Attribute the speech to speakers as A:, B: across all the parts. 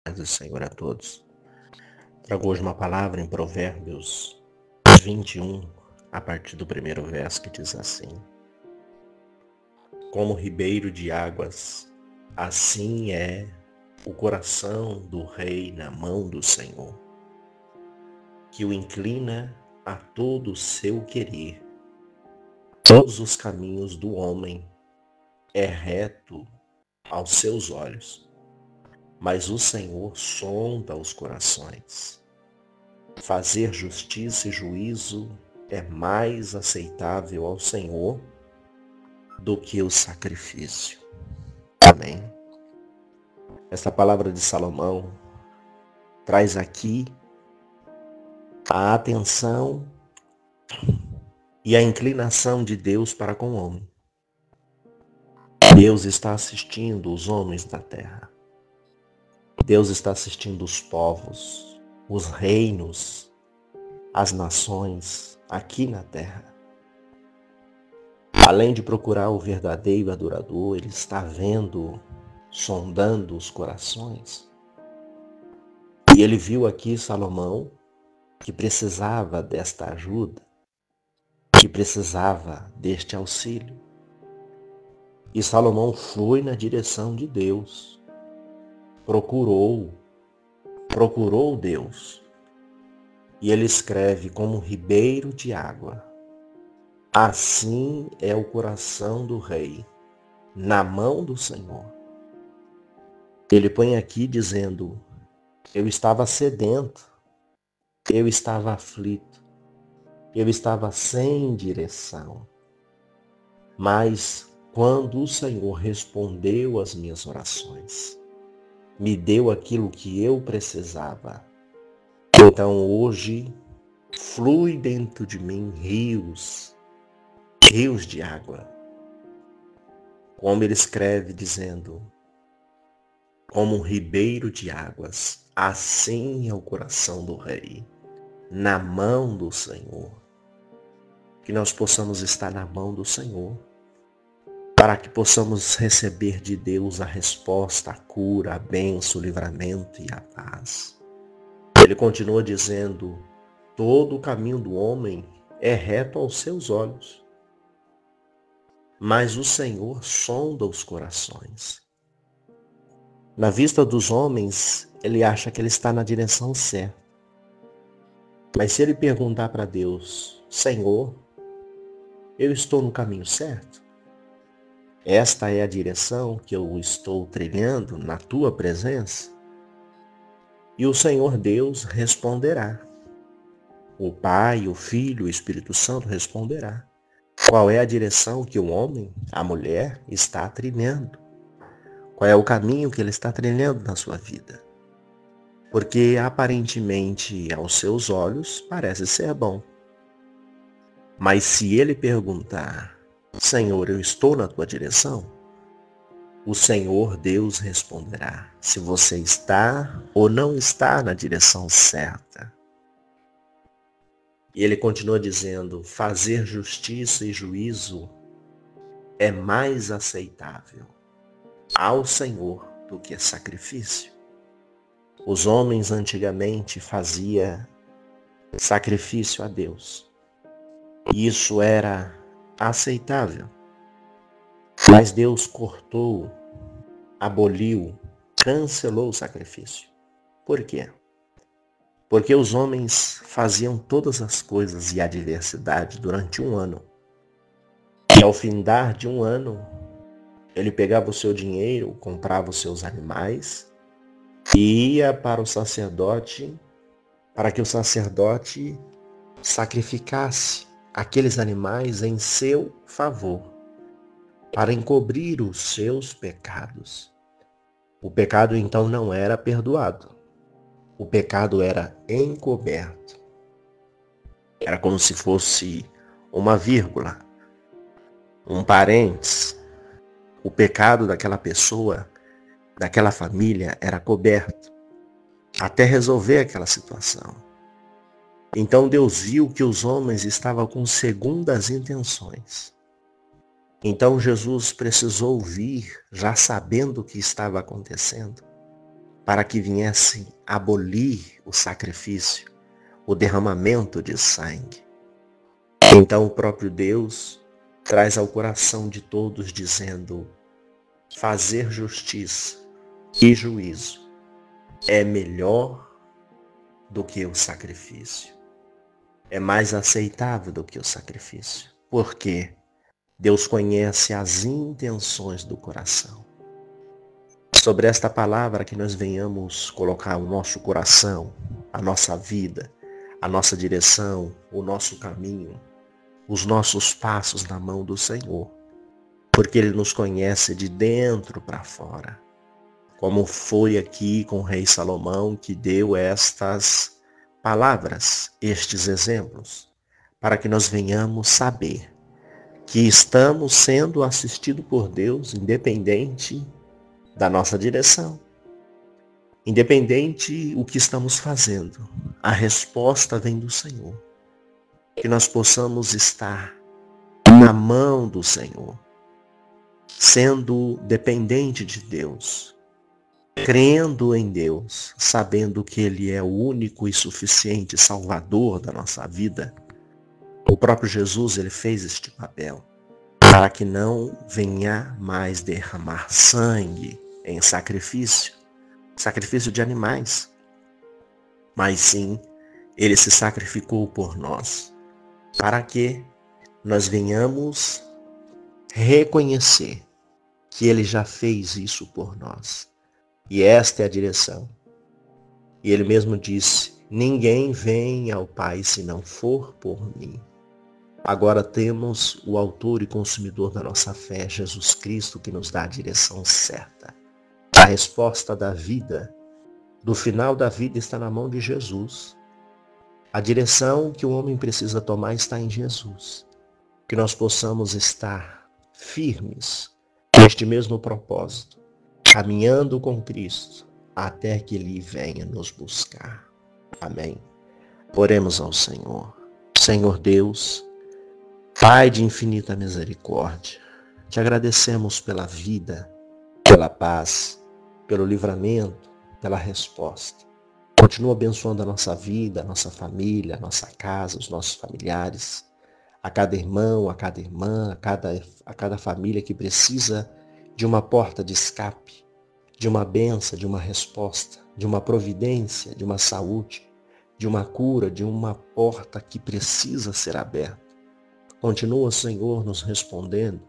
A: Paz do Senhor a todos. Trago hoje uma palavra em Provérbios 21, a partir do primeiro verso, que diz assim: Como ribeiro de águas, assim é o coração do rei na mão do Senhor, que o inclina a todo o seu querer. Todos os caminhos do homem é reto aos seus olhos, mas o Senhor sonda os corações. Fazer justiça e juízo é mais aceitável ao Senhor do que o sacrifício. Amém. Esta palavra de Salomão traz aqui a atenção e a inclinação de Deus para com o homem. Deus está assistindo os homens da terra. Deus está assistindo os povos, os reinos, as nações aqui na terra. Além de procurar o verdadeiro adorador, Ele está vendo, sondando os corações. E Ele viu aqui Salomão, que precisava desta ajuda, que precisava deste auxílio. E Salomão foi na direção de Deus, procurou Deus. E ele escreve: como ribeiro de água, assim é o coração do rei na mão do Senhor. Ele põe aqui dizendo: eu estava sedento, eu estava aflito, eu estava sem direção. Mas quando o Senhor respondeu às minhas orações, me deu aquilo que eu precisava, então hoje flui dentro de mim rios de água. Como ele escreve dizendo: como um ribeiro de águas, assim é o coração do rei, na mão do Senhor. Que nós possamos estar na mão do Senhor, para que possamos receber de Deus a resposta, a cura, a bênção, o livramento e a paz. Ele continua dizendo: todo o caminho do homem é reto aos seus olhos, mas o Senhor sonda os corações. Na vista dos homens, ele acha que ele está na direção certa. Mas se ele perguntar para Deus: Senhor, eu estou no caminho certo? Esta é a direção que eu estou trilhando na tua presença? E o Senhor Deus responderá. O Pai, o Filho, o Espírito Santo responderá. Qual é a direção que o homem, a mulher, está trilhando? Qual é o caminho que ele está trilhando na sua vida? Porque aparentemente, aos seus olhos, parece ser bom. Mas se ele perguntar: Senhor, eu estou na tua direção? O Senhor Deus responderá se você está ou não está na direção certa. E ele continua dizendo: fazer justiça e juízo é mais aceitável ao Senhor do que sacrifício. Os homens antigamente faziam sacrifício a Deus. Isso era aceitável. Mas Deus cortou, aboliu, cancelou o sacrifício. Por quê? Porque os homens faziam todas as coisas e a diversidade durante um ano. E ao findar de um ano, ele pegava o seu dinheiro, comprava os seus animais e ia para o sacerdote, para que o sacerdote sacrificasse aqueles animais em seu favor, para encobrir os seus pecados. O pecado então não era perdoado. O pecado era encoberto. Era como se fosse uma vírgula, um parênteses. O pecado daquela pessoa, daquela família, era coberto até resolver aquela situação. Então Deus viu que os homens estavam com segundas intenções. Então Jesus precisou vir, já sabendo o que estava acontecendo, para que viesse abolir o sacrifício, o derramamento de sangue. Então o próprio Deus traz ao coração de todos dizendo: fazer justiça e juízo é melhor do que o sacrifício. É mais aceitável do que o sacrifício. Por quê? Deus conhece as intenções do coração. Sobre esta palavra que nós venhamos colocar o nosso coração, a nossa vida, a nossa direção, o nosso caminho, os nossos passos na mão do Senhor. Porque Ele nos conhece de dentro para fora. Como foi aqui com o rei Salomão, que deu estas palavras, estes exemplos, para que nós venhamos saber que estamos sendo assistidos por Deus, independente da nossa direção. Independente o que estamos fazendo, a resposta vem do Senhor. Que nós possamos estar na mão do Senhor, sendo dependente de Deus, crendo em Deus, sabendo que Ele é o único e suficiente Salvador da nossa vida. O próprio Jesus, Ele fez este papel para que não venha mais derramar sangue em sacrifício de animais, mas sim, Ele se sacrificou por nós, para que nós venhamos reconhecer que Ele já fez isso por nós. E esta é a direção. E Ele mesmo disse: ninguém vem ao Pai se não for por mim. Agora temos o autor e consumidor da nossa fé, Jesus Cristo, que nos dá a direção certa. A resposta da vida, do final da vida, está na mão de Jesus. A direção que o homem precisa tomar está em Jesus. Que nós possamos estar firmes neste mesmo propósito, caminhando com Cristo, até que Ele venha nos buscar. Amém. Oremos ao Senhor. Senhor Deus, Pai de infinita misericórdia, te agradecemos pela vida, pela paz, pelo livramento, pela resposta. Continua abençoando a nossa vida, a nossa família, a nossa casa, os nossos familiares, a cada irmão, a cada irmã, a cada família que precisa de uma porta de escape, de uma bênção, de uma resposta, de uma providência, de uma saúde, de uma cura, de uma porta que precisa ser aberta. Continua, Senhor, nos respondendo,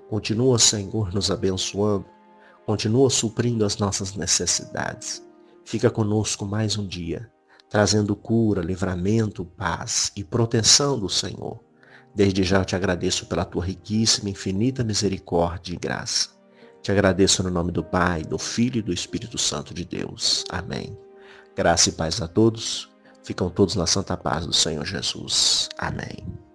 A: continua, Senhor, nos abençoando, continua suprindo as nossas necessidades. Fica conosco mais um dia, trazendo cura, livramento, paz e proteção do Senhor. Desde já eu te agradeço pela tua riquíssima, infinita misericórdia e graça. Te agradeço no nome do Pai, do Filho e do Espírito Santo de Deus. Amém. Graça e paz a todos. Ficam todos na santa paz do Senhor Jesus. Amém.